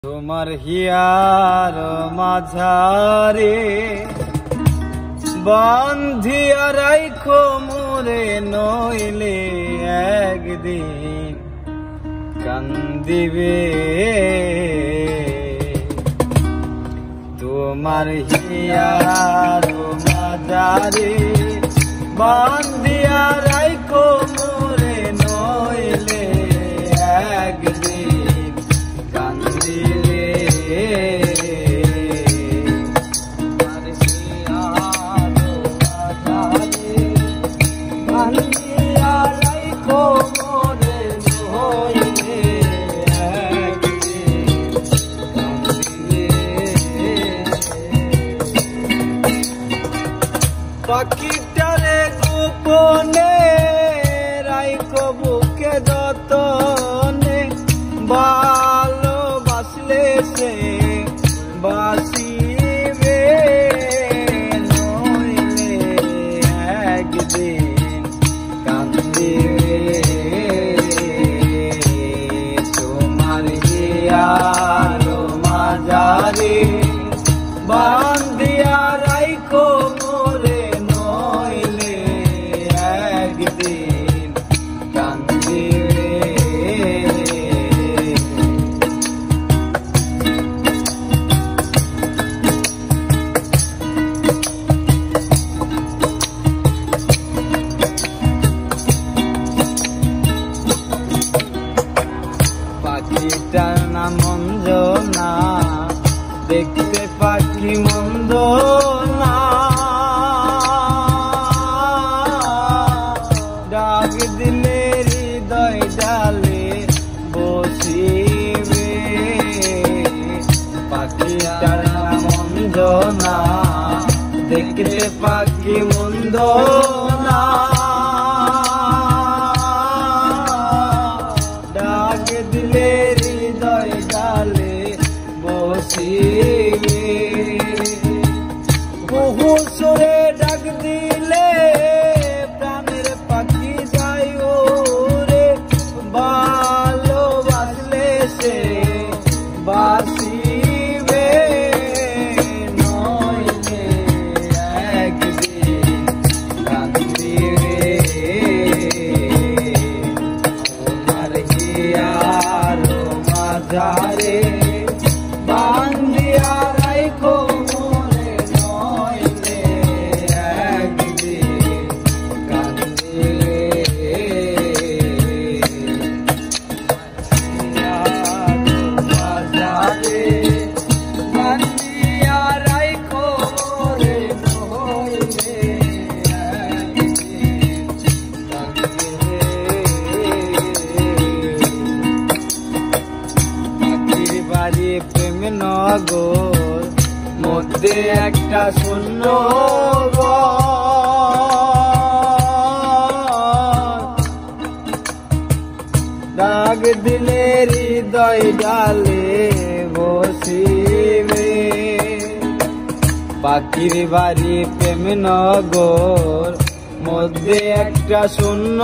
তোমার হিয়ার মাঝারে বান্ধিয়া রাইখো মোরে, নইলে একদিন কান্দিবে। তোমার হিয়ার মাঝারে বান্ধিয়া রাইখো মোরে, নইলে একদিন কান্দিবে। পাখিটারে গোপনে রাইখো বুকে যতনে, ভালোবাসলে সে বাসিবে, নইলে একদিন কান্দিবে। তোমার হিয়ার মাঝারে বান্ধিয়া রাইখো মোরে, নইলে একদিন কান্দিবে। পাখিটার নাম অঞ্জনা, দেখতে পাখি মন্দ না, ডাক দিলে হৃদয় ডালে বসিবে। পাখিটার নাম অঞ্জনা, দেখতে পাখি মন্দ না, ডাক দিলে হৃদয় ডালে বসিবে। বহু সুরে ডাক দিলে প্রাণের পাখি যায় ওরে, ভালোবাসলে সে বাসিবে, নইলে একদিন কান্দিবে। তোমার হিয়ার মাঝারে বান্ধিয়া রাইখো মোরে, নইলে একদিন কান্দিবে। মাঝারে বান্ধিয়া রাইখো মোরে, নইলে একদিন কান্দিবে। পাখির বাড়ি প্রেম নগর, মধ্যে একটা শূন্য ডাক দিলে হৃদয় ডালে বসিবে। পাখির বাড়ি প্রেম নগর, মধ্যে একটা শূন্য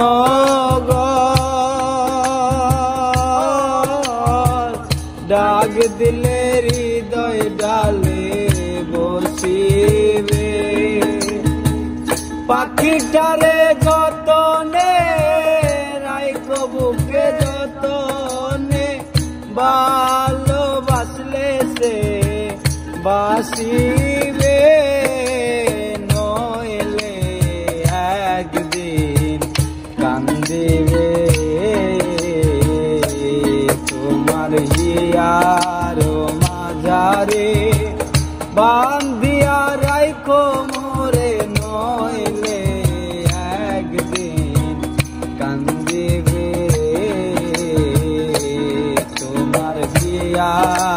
ডাক দিলে হৃদয় ডালে বসিবে। পাখিটারে যতনে রাইখো বুকে যতনে, ভালোবাসলে সে বাসিবে, নইলে একদিন কান্দিবে। তোমার হিয়ার মাঝারে বান্ধিয়া রাইখো মোরে, নইলে একদিন কান্দিবে। তোমার হিয়ার